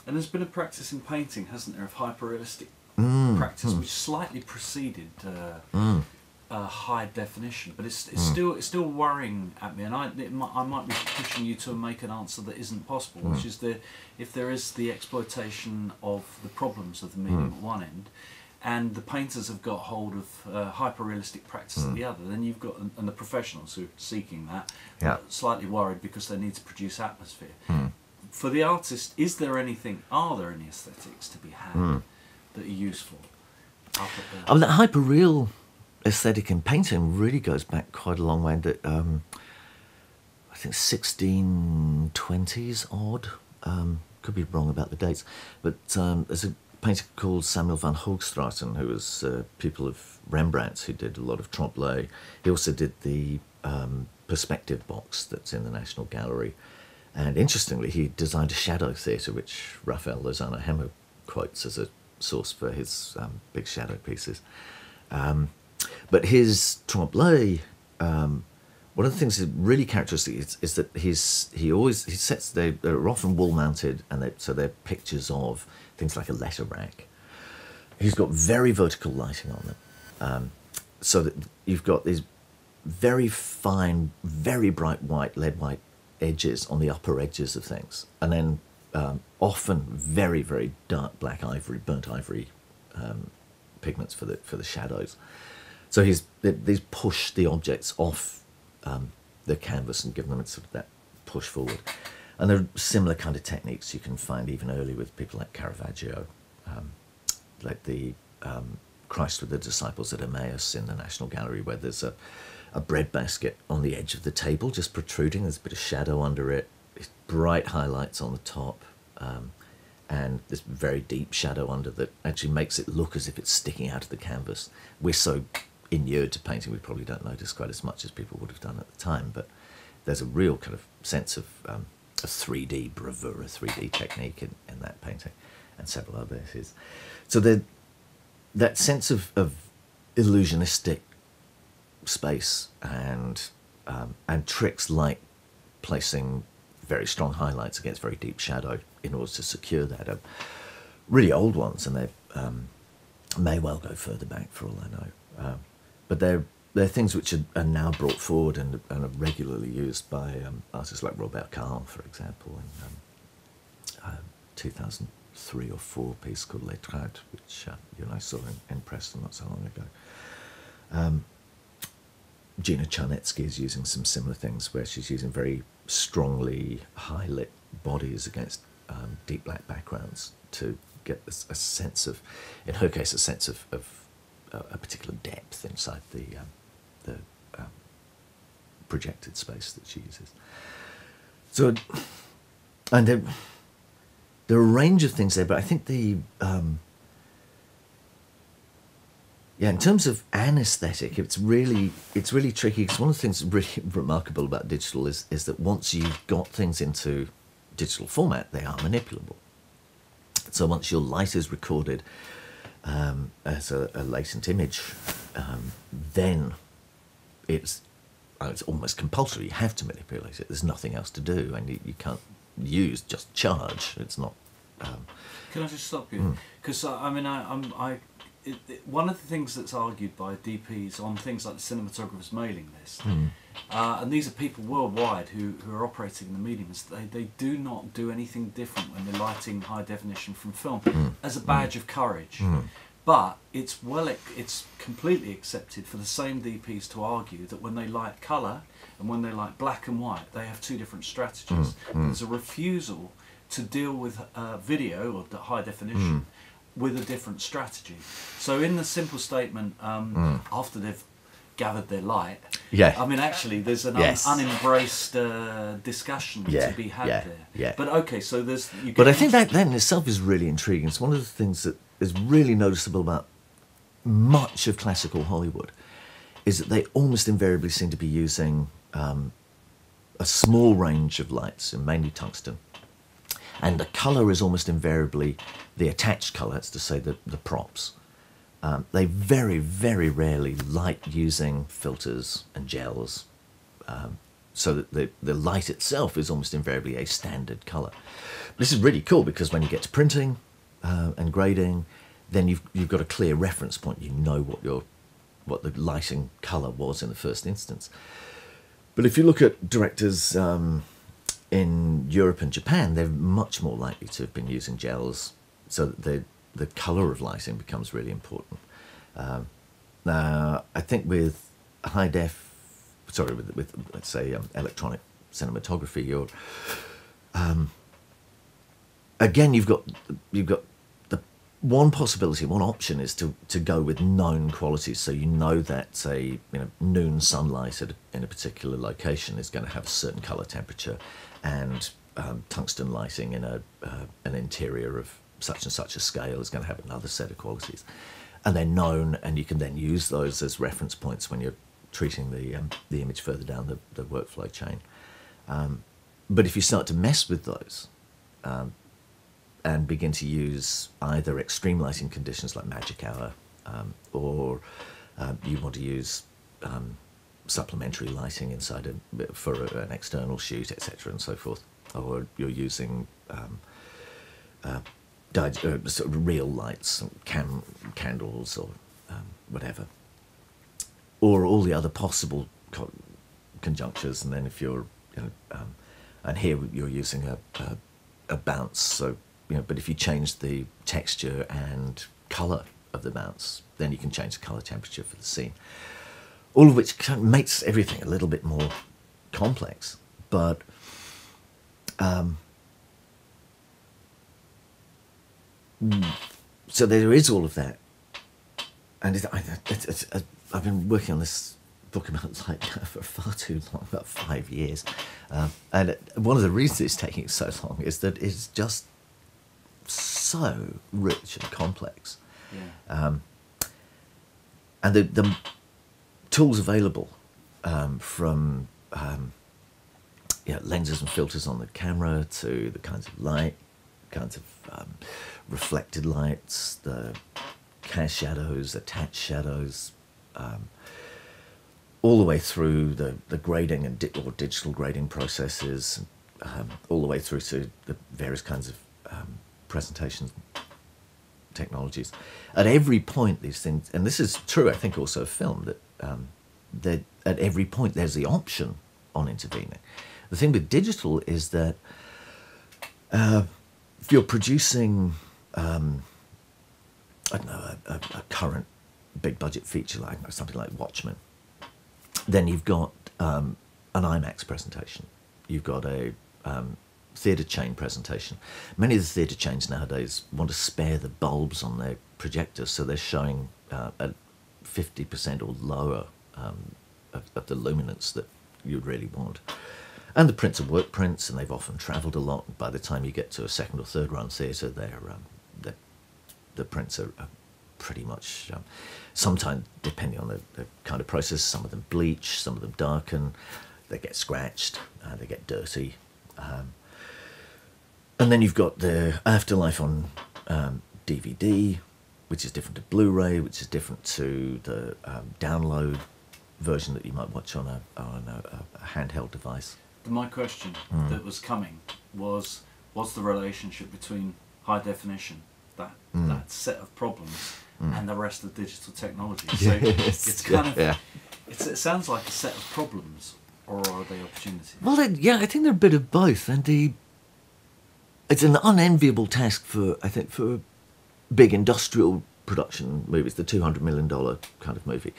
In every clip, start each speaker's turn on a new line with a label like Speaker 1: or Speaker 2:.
Speaker 1: And there's been a practice in painting, hasn't there, of hyper-realistic practice, which slightly preceded high definition, but it's still worrying at me, and I might be pushing you to make an answer that isn't possible, which is if there is the exploitation of the problems of the medium at one end, and the painters have got hold of hyper-realistic practice at the other, then you've got and the professionals who are seeking that are slightly worried because they need to produce atmosphere. For the artist, are there any aesthetics to be had that are useful?
Speaker 2: I mean, that hyper-real aesthetic in painting really goes back quite a long way. That I think 1620s odd. Could be wrong about the dates, but there's a painter called Samuel van Hoogstraten who was a pupil of Rembrandt's, who did a lot of trompe-l'oeil. He also did the perspective box that's in the National Gallery. And interestingly, he designed a shadow theatre, which Raphael Lozano Hemo quotes as a source for his big shadow pieces. But his trompe-l'oeil, one of the things that's really characteristic is that he sets, they're often wall-mounted, and so they're pictures of things like a letter rack. He's got very vertical lighting on them, so that you've got these very fine, very bright white, lead white edges on the upper edges of things, and then often very, very dark black ivory, burnt ivory pigments for the shadows. So these push the objects off the canvas and give them sort of that push forward. And there are similar kind of techniques you can find even early with people like Caravaggio, like the Christ with the Disciples at Emmaus in the National Gallery, where there's a breadbasket on the edge of the table just protruding. There's a bit of shadow under it, bright highlights on the top, and this very deep shadow under that actually makes it look as if it's sticking out of the canvas. We're so inured to painting, we probably don't notice quite as much as people would have done at the time, but there's a real kind of sense of a 3D bravura, a 3D technique in that painting, and several others. So that sense of illusionistic space and tricks like placing very strong highlights against very deep shadow in order to secure that are really old ones, and they may well go further back for all I know. But they're things which are now brought forward and are regularly used by artists like Robert Kahn, for example, in 2003 or 4 piece called L'Etrade, which you and I saw in Preston not so long ago. Gina Czarnecki is using some similar things where she's using very strongly high-lit bodies against deep black backgrounds to get a sense of, in her case, a sense of a particular depth inside the projected space that she uses. So, and there are a range of things there, but I think in terms of an aesthetic, it's really tricky, because one of the things that's really remarkable about digital is that once you've got things into digital format, they are manipulable. So once your light is recorded as a latent image, then it's almost compulsory. You have to manipulate it. There's nothing else to do, and you can't use just charge. It's not.
Speaker 1: Can I just stop you? Because one of the things that's argued by DPs on things like the cinematographer's mailing list, and these are people worldwide who are operating in the medium, is they do not do anything different when they're lighting high definition from film as a badge of courage. But it's completely accepted for the same DPs to argue that when they light colour and when they light black and white, they have two different strategies. There's a refusal to deal with video or the high definition with a different strategy. So in the simple statement, after they've gathered their light, actually there's an unembraced discussion to be had there. But okay, so there's...
Speaker 2: But I think that in itself is really intriguing. It's one of the things that is really noticeable about much of classical Hollywood, is that they almost invariably seem to be using a small range of lights, and mainly tungsten. And the colour is almost invariably the attached colour, that's to say the props. They very, very rarely light using filters and gels. so that the light itself is almost invariably a standard colour. This is really cool because when you get to printing and grading, then you've got a clear reference point. You know what the lighting colour was in the first instance. But if you look at directors in Europe and Japan, they're much more likely to have been using gels, so that the colour of lighting becomes really important. Now, I think with with let's say electronic cinematography, you're again you've got the one possibility, one option is to go with known qualities. So you know that, say, noon sunlight in a particular location is going to have a certain colour temperature, and tungsten lighting in an interior of such and such a scale is going to have another set of qualities, and they're known, and you can then use those as reference points when you're treating the image further down the workflow chain. But if you start to mess with those and begin to use either extreme lighting conditions like magic hour, or you want to use supplementary lighting inside for an external shoot, etc., and so forth, or you're using sort of real lights, candles, or whatever, or all the other possible conjunctures. And then if you're, and here you're using a bounce, so but if you change the texture and colour of the bounce, then you can change the colour temperature for the scene. All of which kind of makes everything a little bit more complex, but so there is all of that, and I've been working on this book about light for far too long, about 5 years, and one of the reasons it's taking so long is that it's just so rich and complex.
Speaker 1: Yeah.
Speaker 2: And the tools available, from lenses and filters on the camera to the kinds of light, kinds of reflected lights, the cast shadows, attached shadows, all the way through the grading and or digital grading processes, all the way through to the various kinds of presentation technologies. At every point, these things, and this is true, I think, also of film, that at every point there's the option on intervening. The thing with digital is that if you're producing, I don't know, a current big budget feature like something like Watchmen, then you've got an IMAX presentation, you've got a theatre chain presentation. Many of the theatre chains nowadays want to spare the bulbs on their projectors, so they're showing at 50% or lower of the luminance that you'd really want. And the prints are work prints, and they've often travelled a lot. By the time you get to a second or third run theatre, the prints are pretty much, sometimes, depending on the kind of process, some of them bleach, some of them darken, they get scratched, they get dirty. And then you've got the afterlife on DVD, which is different to Blu-ray, which is different to the download version that you might watch on a handheld device.
Speaker 1: My question that was coming was, what's the relationship between high definition, that set of problems, and the rest of digital technology? So it's kind of, it sounds like a set of problems, or are they opportunities?
Speaker 2: Well, I think they're a bit of both, and it's an unenviable task for big industrial production movies, the $200 million kind of movie,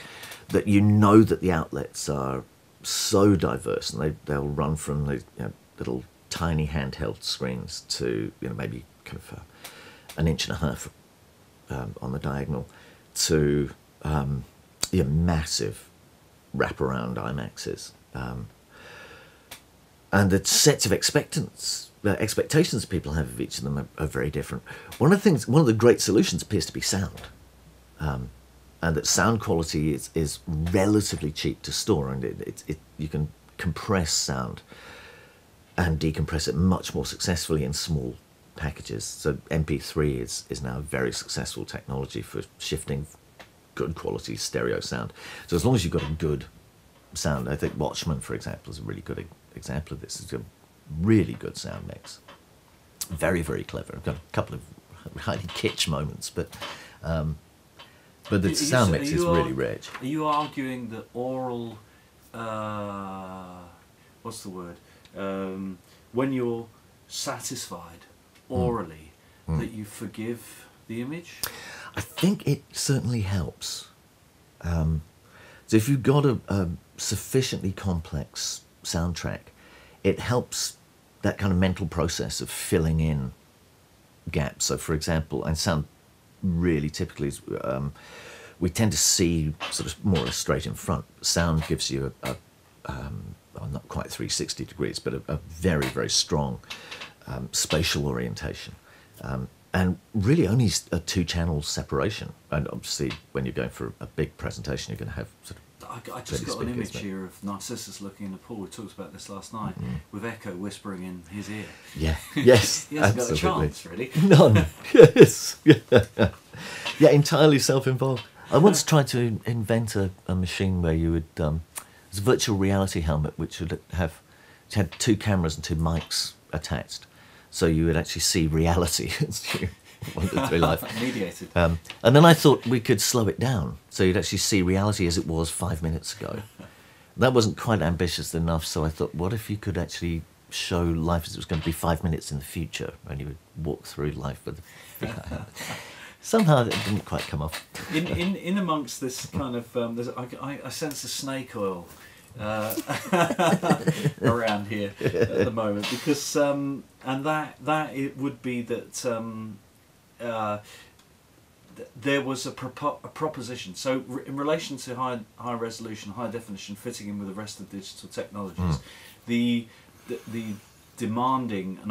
Speaker 2: that you know that the outlets are so diverse, and they'll run from the little tiny handheld screens to maybe kind of an inch and a half on the diagonal to massive wraparound IMAXs, and the sets of expectations people have of each of them are very different. One of the great solutions appears to be sound, and that sound quality is relatively cheap to store, and you can compress sound and decompress it much more successfully in small packages. So MP3 is now a very successful technology for shifting good quality stereo sound. So as long as you've got a good sound. I think Watchmen, for example, is a really good example of this. It's a really good sound mix. Very, very clever. I've got a couple of highly kitsch moments, but the sound mix is really rich.
Speaker 1: Are you arguing that oral, what's the word? When you're satisfied orally, that you forgive the image?
Speaker 2: I think it certainly helps. So if you've got a sufficiently complex soundtrack, it helps that kind of mental process of filling in gaps. So, for example, and sound really typically is, we tend to see sort of more or less straight in front. Sound gives you well, not quite 360 degrees, but a very, very strong spatial orientation. And really only a two-channel separation. And obviously, when you're going for a big presentation, you're going to have sort of...
Speaker 1: I just got an image here of Narcissus looking in the pool. We talked about this last night, with Echo whispering in his ear.
Speaker 2: Yeah, yes,
Speaker 1: he hasn't
Speaker 2: absolutely.
Speaker 1: got a chance, really.
Speaker 2: None, yes. Yeah, entirely self-involved. I once tried to invent a machine where you would... it was a virtual reality helmet which would have... It had two cameras and two mics attached. So you would actually see reality as you wandered through life.
Speaker 1: Mediated.
Speaker 2: And then I thought we could slow it down. So you'd actually see reality as it was 5 minutes ago. That wasn't quite ambitious enough, so I thought, what if you could actually show life as it was going to be 5 minutes in the future, and you would walk through life with... Somehow it didn't quite come off.
Speaker 1: in amongst this kind of... I sense a snake oil around here at the moment, because and that it would be that there was a proposition. So in relation to high resolution, high definition, fitting in with the rest of digital technologies, the demanding and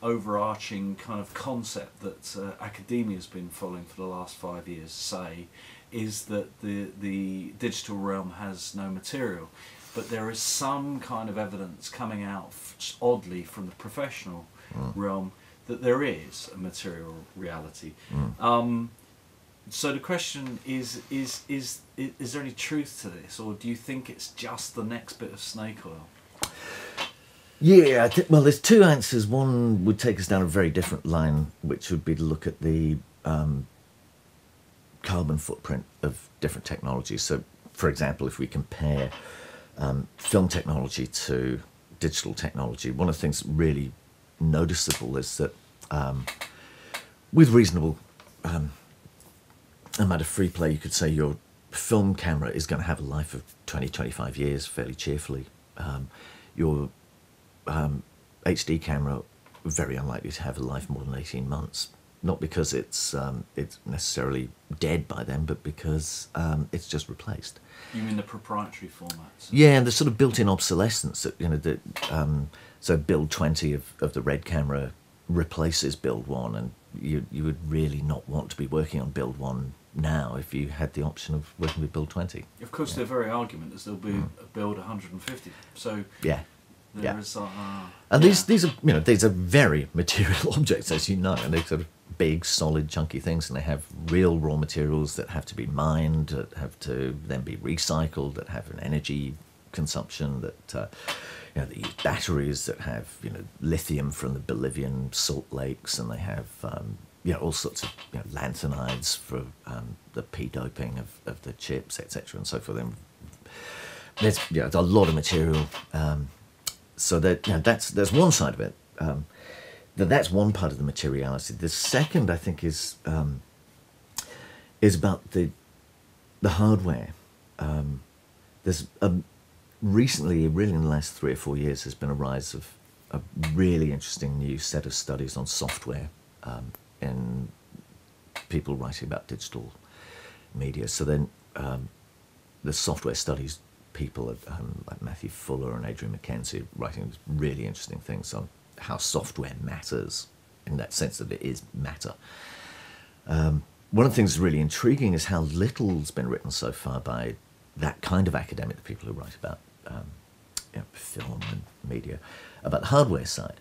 Speaker 1: overarching kind of concept that academia has been following for the last 5 years, say, is that the digital realm has no material. But there is some kind of evidence coming out oddly from the professional realm that there is a material reality. So the question is there any truth to this, or do you think it's just the next bit of snake oil?
Speaker 2: Yeah, well, there's two answers. One would take us down a very different line, which would be to look at the carbon footprint of different technologies. So, for example, if we compare film technology to digital technology, one of the things that's really noticeable is that with reasonable amount of free play, you could say your film camera is going to have a life of 20-25 years fairly cheerfully. Your HD camera very unlikely to have a life more than 18 months. Not because it's necessarily dead by then, but because it's just replaced.
Speaker 1: You mean the proprietary formats?
Speaker 2: Yeah, and the sort of built-in obsolescence that, you know, that so build 20 of the Red camera replaces build 1, and you would really not want to be working on build 1 now if you had the option of working with build 20.
Speaker 1: Of course, their very argument is there'll be a build 150. So
Speaker 2: yeah.
Speaker 1: there is
Speaker 2: and these are, you know, these are very material objects, as you know, and they're sort of big, solid, chunky things, and they have real raw materials that have to be mined, that have to then be recycled, that have an energy consumption, that you know, they use batteries that have, you know, lithium from the Bolivian salt lakes, and they have you know, all sorts of, you know, lanthanides for the p-doping of the chips, etc., and so forth. And there's, you know, a lot of material. So that, you know, there's one side of it. That's one part of the materiality. The second, I think, is about the hardware. There's recently, really in the last 3 or 4 years, there's been a rise of a really interesting new set of studies on software and people writing about digital media. So then the software studies people like Matthew Fuller and Adrian Mackenzie writing really interesting things on how software matters, in that sense that it is matter. One of the things that's really intriguing is how little's been written so far by that kind of academic, the people who write about you know, film and media, about the hardware side.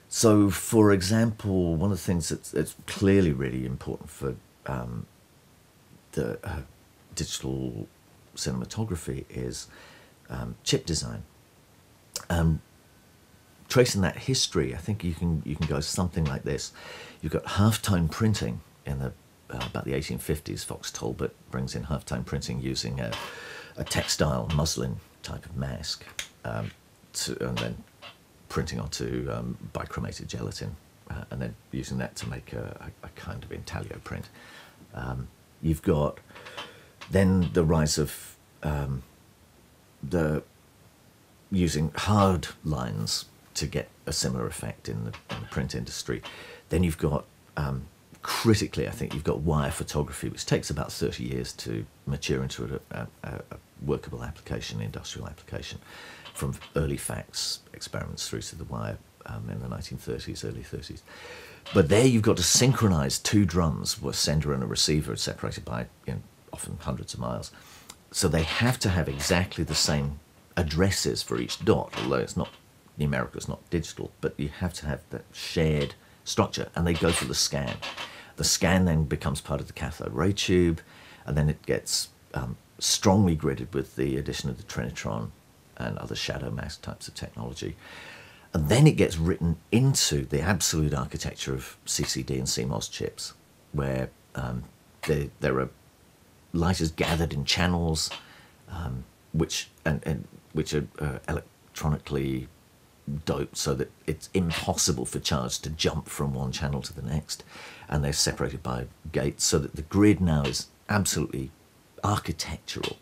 Speaker 2: So, for example, one of the things that's clearly really important for the digital cinematography is chip design. Tracing that history, I think you can go something like this. You've got halftone printing in the about the 1850s. Fox Talbot brings in halftone printing using a textile muslin type of mask, and then printing onto bichromated gelatin, and then using that to make a kind of intaglio print. You've got then the rise of using hard lines to get a similar effect in the print industry. Then you've got, critically, I think you've got wire photography, which takes about 30 years to mature into a workable application, industrial application, from early fax experiments through to the wire in the 1930s, early 30s. But there you've got to synchronize two drums, a sender and a receiver, separated by often hundreds of miles. So they have to have exactly the same addresses for each dot, although it's not numerical, it's not digital, but you have to have that shared structure, and they go through the scan. The scan then becomes part of the cathode ray tube, and then it gets strongly gridded with the addition of the trinitron and other shadow mask types of technology. And then it gets written into the absolute architecture of CCD and CMOS chips, where there are light is gathered in channels, which are electronically doped so that it's impossible for charge to jump from one channel to the next, and they're separated by gates, so that the grid now is absolutely architectural.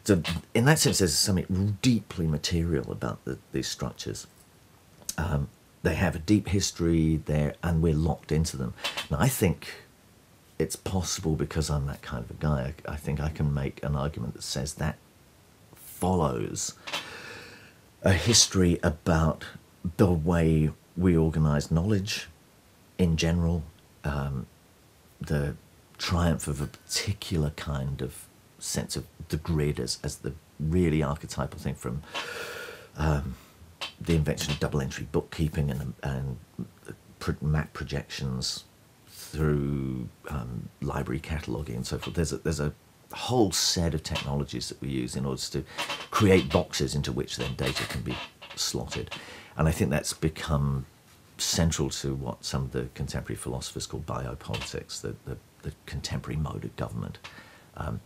Speaker 2: So in that sense, there's something deeply material about these structures. They have a deep history there, and we're locked into them. Now, I think it's possible, because I'm that kind of a guy, I think I can make an argument that says that follows a history about the way we organise knowledge in general, the triumph of a particular kind of sense of the grid as the really archetypal thing, from the invention of double-entry bookkeeping and map projections through library cataloguing and so forth. There's a whole set of technologies that we use in order to create boxes into which then data can be slotted. And I think that's become central to what some of the contemporary philosophers call biopolitics, the contemporary mode of government.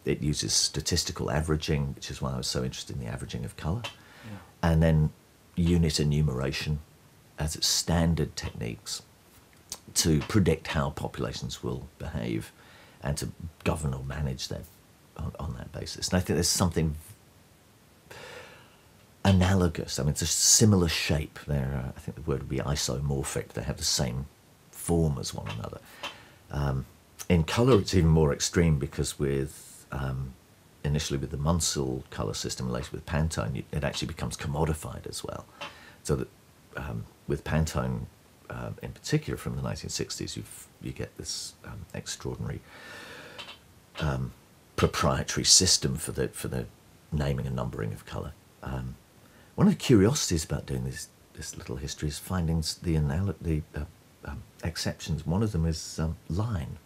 Speaker 2: It uses statistical averaging, which is why I was so interested in the averaging of colour, and then unit enumeration as its standard techniques to predict how populations will behave and to govern or manage them on that basis. And I think there's something analogous. I mean, it's a similar shape. I think the word would be isomorphic. They have the same form as one another. In colour, it's even more extreme, because with initially with the Munsell colour system, later with Pantone, it actually becomes commodified as well. So that with Pantone, in particular from the 1960s, you get this extraordinary proprietary system for the naming and numbering of colour. One of the curiosities about doing this little history is finding the exceptions. One of them is line.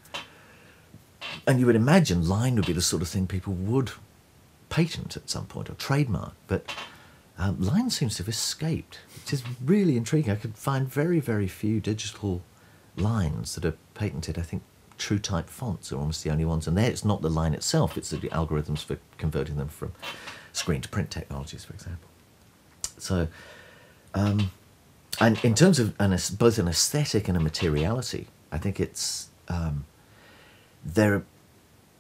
Speaker 2: And you would imagine line would be the sort of thing people would patent at some point or trademark, but line seems to have escaped, which is really intriguing. I could find very, very few digital lines that are patented. I think true type fonts are almost the only ones, and there it's not the line itself, it's the algorithms for converting them from screen to print technologies, for example. So, and in terms of both an aesthetic and a materiality, I think it's there.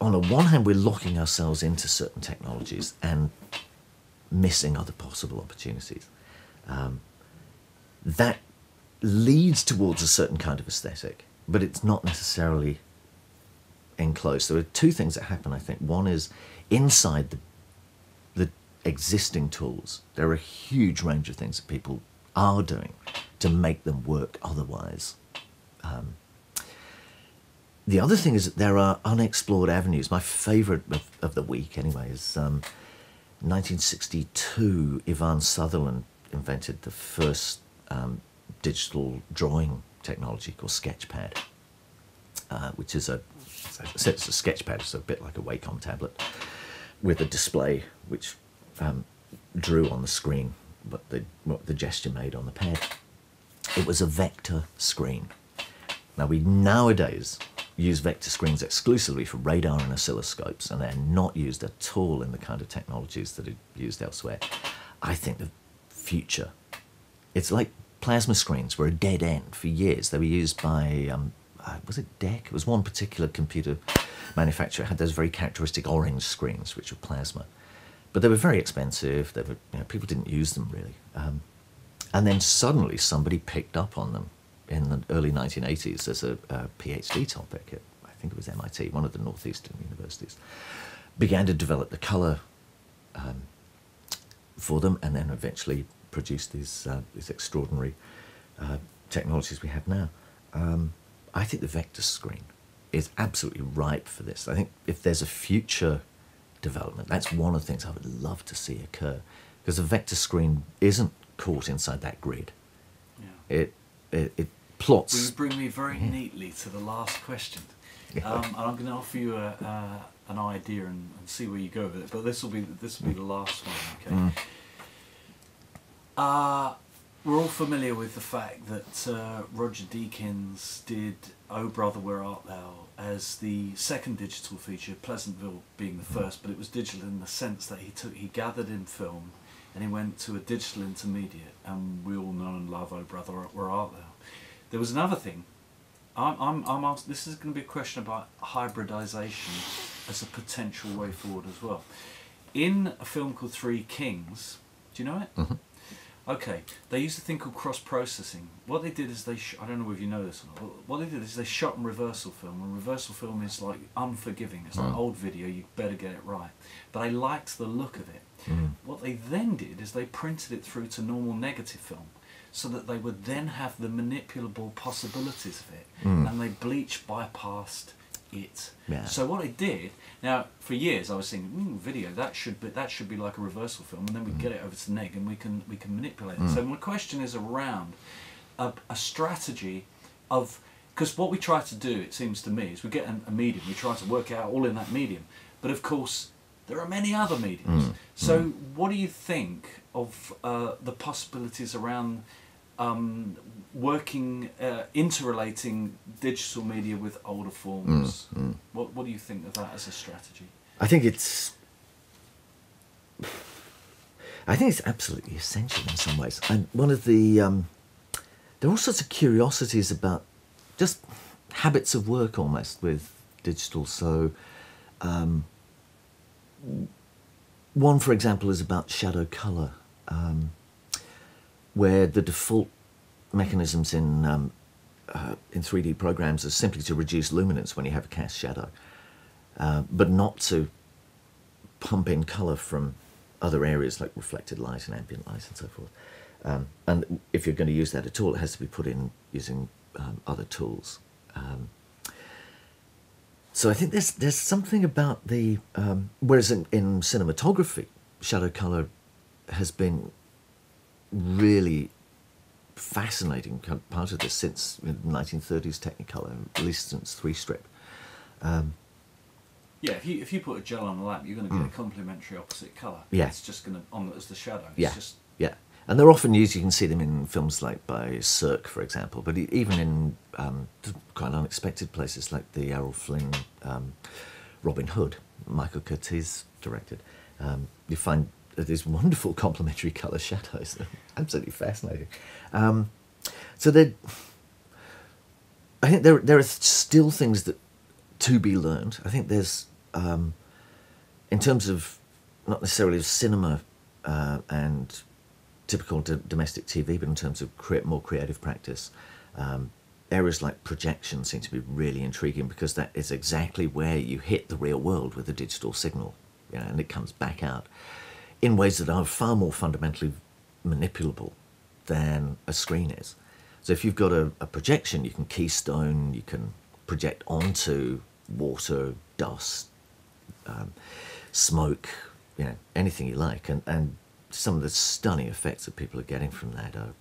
Speaker 2: On the one hand, we're locking ourselves into certain technologies and missing other possible opportunities. That leads towards a certain kind of aesthetic, but it's not necessarily enclosed. There are two things that happen, I think. One is inside the existing tools, there are a huge range of things that people are doing to make them work otherwise. The other thing is that there are unexplored avenues. My favourite of the week, anyway, is 1962, Ivan Sutherland invented the first digital drawing technology called Sketchpad, which is it's a Sketchpad, it's a bit like a Wacom tablet, with a display which drew on the screen, what the gesture made on the pad. It was a vector screen. Now, we nowadays use vector screens exclusively for radar and oscilloscopes, and they're not used at all in the kind of technologies that are used elsewhere. I think the future, it's like plasma screens were a dead end for years. They were used by, was it DEC? It was one particular computer manufacturer had those very characteristic orange screens, which were plasma. But they were very expensive. They were, people didn't use them really. And then suddenly somebody picked up on them in the early 1980s as a PhD topic at, I think it was MIT, one of the northeastern universities, began to develop the colour for them, and then eventually produced these extraordinary technologies we have now. I think the vector screen is absolutely ripe for this. I think if there's a future development, that's one of the things I would love to see occur, because a vector screen isn't caught inside that grid. Yeah. It plots.
Speaker 1: Well, you bring me very neatly to the last question. And I'm going to offer you an idea and see where you go with it. But this will be the last one. Okay. We're all familiar with the fact that Roger Deakins did "Oh Brother, Where Art Thou" as the second digital feature, Pleasantville being the first, but it was digital in the sense that he gathered in film and he went to a digital intermediate, and we all know and love "Oh Brother, Where Art Thou." There was another thing. I'm asked, this is going to be a question about hybridization as a potential way forward as well. In a film called Three Kings, do you know it?
Speaker 2: Mm-hmm.
Speaker 1: Okay, they used a thing called cross-processing. What they did is I don't know if you know this or not, what they did is they shot in reversal film, and reversal film is like unforgiving. It's like old video, you better get it right. But I liked the look of it. What they then did is they printed it through to normal negative film, so that they would then have the manipulable possibilities of it, and they bleach bypassed it.
Speaker 2: Yeah.
Speaker 1: So what I did, now for years I was thinking, video, that should be like a reversal film, and then we get it over to neg and we can manipulate it. So my question is around a strategy of, because what we try to do, it seems to me, is we get a medium, we try to work out all in that medium, but of course there are many other mediums. So what do you think of the possibilities around working, interrelating digital media with older forms? What do you think of that as a strategy?
Speaker 2: I think it's absolutely essential in some ways. And one of the there are all sorts of curiosities about just habits of work almost with digital. So one, for example, is about shadow colour, where the default mechanisms in 3D programs are simply to reduce luminance when you have a cast shadow, but not to pump in colour from other areas like reflected light and ambient light and so forth. And if you're going to use that at all, it has to be put in using other tools. So I think there's something about the whereas in cinematography, shadow colour has been really fascinating part of this since the 1930s Technicolor, at least since 3-strip.
Speaker 1: Yeah, if you put a gel on a lamp, you're going to get a complementary opposite colour.
Speaker 2: Yeah.
Speaker 1: It's just going to as the shadow. It's
Speaker 2: Yeah,
Speaker 1: just,
Speaker 2: yeah. And they're often used, you can see them in films like by Cirque, for example, but even in quite unexpected places like the Errol Flynn Robin Hood, Michael Curtiz directed. You find these wonderful complementary colour shadows. They're absolutely fascinating. So I think there are still things that to be learned. I think there's, in terms of not necessarily of cinema and typical domestic TV, but in terms of more creative practice, areas like projection seem to be really intriguing, because that is exactly where you hit the real world with a digital signal, and it comes back out in ways that are far more fundamentally manipulable than a screen is. So if you've got a projection, you can keystone, you can project onto water, dust, smoke, anything you like, and some of the stunning effects that people are getting from that are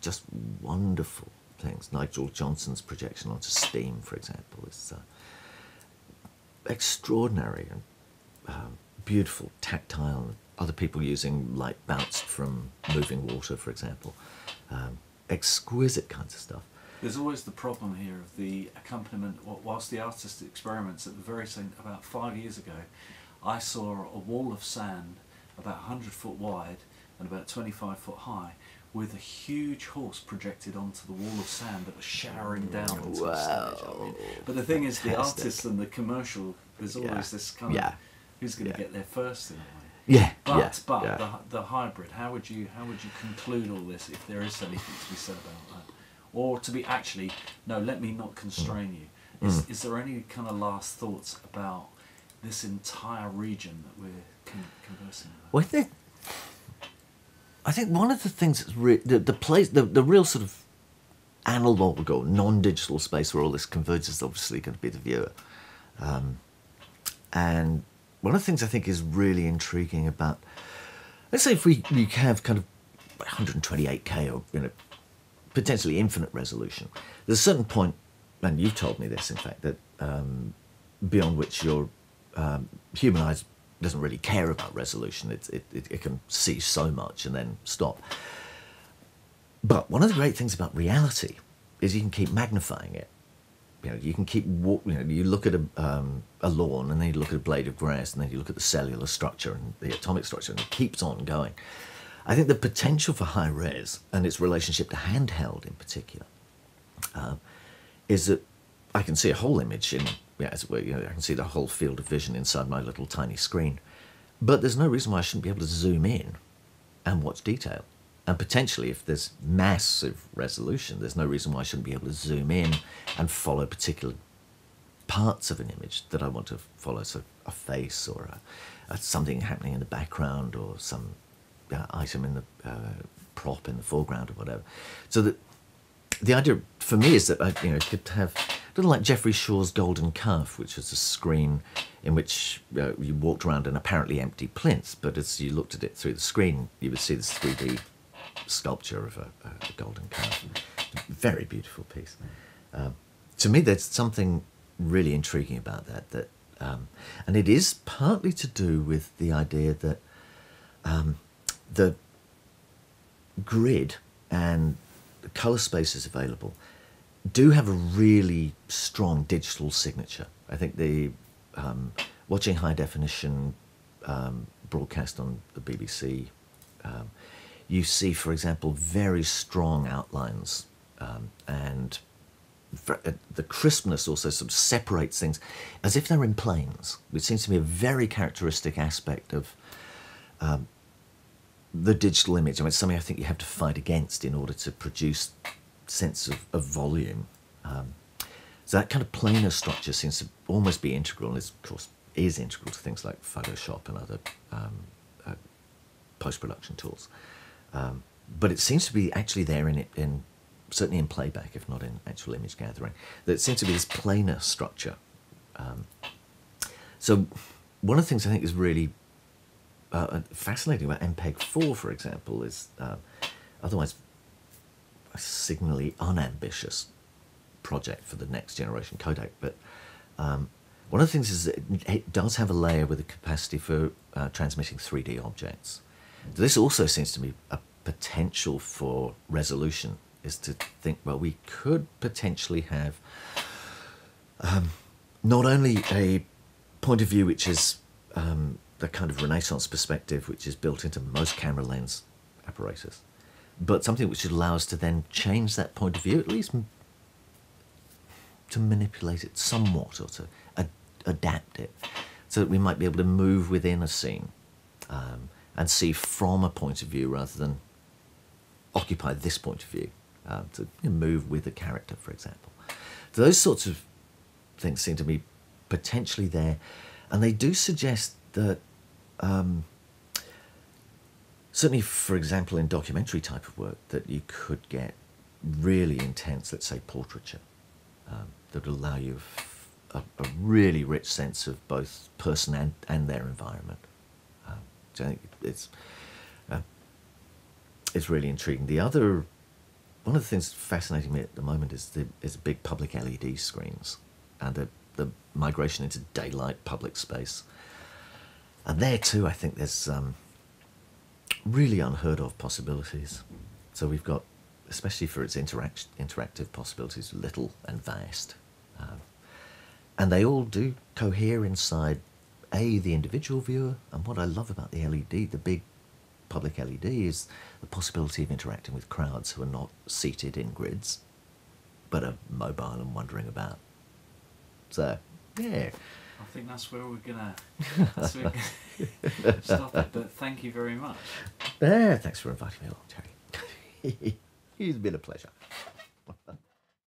Speaker 2: just wonderful things. Nigel Johnson's projection onto steam, for example, is extraordinary and beautiful, tactile, other people using light bounced from moving water, for example. Exquisite kinds of stuff.
Speaker 1: There's always the problem here of the accompaniment. Whilst the artist experiments at the very same, about 5 years ago, I saw a wall of sand about 100 foot wide and about 25 foot high, with a huge horse projected onto the wall of sand that was showering down onto the stage. I mean, but the thing is, the artist and the commercial, there's always this kind of who's going to get there first in a way.
Speaker 2: Yeah.
Speaker 1: But the hybrid, how would you conclude all this if there is anything to be said about that, or to be actually no? Let me not constrain you. Is there any kind of last thoughts about this entire region that we're conversing about?
Speaker 2: Well, I think one of the things that's the real sort of analog or non-digital space where all this converges is obviously going to be the viewer, and one of the things I think is really intriguing about, let's say if we have kind of 128K or potentially infinite resolution, there's a certain point, and you've told me this in fact, that beyond which your human eyes doesn't really care about resolution. It can see so much and then stop. But one of the great things about reality is you can keep magnifying it. You can keep you look at a lawn, and then you look at a blade of grass, and then you look at the cellular structure and the atomic structure, and it keeps on going. I think the potential for high res and its relationship to handheld in particular is that I can see a whole image in, as it were, I can see the whole field of vision inside my little tiny screen. But there's no reason why I shouldn't be able to zoom in and watch detail. And potentially, if there's massive resolution, there's no reason why I shouldn't be able to zoom in and follow particular parts of an image that I want to follow, so a face or something happening in the background or some item in the prop in the foreground or whatever. So that the idea for me is that I could have a little like Geoffrey Shaw's Golden Calf, which was a screen in which you walked around an apparently empty plinth, but as you looked at it through the screen, you would see this 3D sculpture of a golden calf. Very beautiful piece. To me, there's something really intriguing about that, and it is partly to do with the idea that the grid and the colour spaces available do have a really strong digital signature. I think the watching high definition broadcast on the BBC, you see, for example, very strong outlines, and the crispness also sort of separates things as if they're in planes, which seems to be a very characteristic aspect of the digital image. I mean, it's something I think you have to fight against in order to produce sense of volume. So that kind of planar structure seems to almost be integral, and of course is integral to things like Photoshop and other post-production tools. But it seems to be actually there in certainly in playback, if not in actual image gathering. There seems to be this planar structure. So one of the things I think is really fascinating about MPEG-4, for example, is otherwise a signally unambitious project for the next generation codec, but one of the things is that it does have a layer with a capacity for transmitting 3D objects. This also seems to be a potential for resolution, is to think, well, we could potentially have not only a point of view which is the kind of Renaissance perspective which is built into most camera lens apparatus, but something which would allow us to then change that point of view, at least to manipulate it somewhat or to adapt it, so that we might be able to move within a scene and see from a point of view rather than occupy this point of view, to move with a character, for example. So those sorts of things seem to be potentially there, and they do suggest that certainly, for example, in documentary type of work, that you could get really intense, let's say, portraiture, that would allow you a really rich sense of both person and their environment. So I think it's really intriguing. One of the things fascinating me at the moment is big public LED screens and the migration into daylight public space. And there too, I think there's really unheard of possibilities. So we've got, especially for its interactive possibilities, little and vast. And they all do cohere inside, the individual viewer, and what I love about the LED, the big public LED, is the possibility of interacting with crowds who are not seated in grids, but are mobile and wandering about. So, yeah.
Speaker 1: I think that's where we're gonna stop it. But thank you very much.
Speaker 2: Thanks for inviting me along, Terry. It's been a pleasure.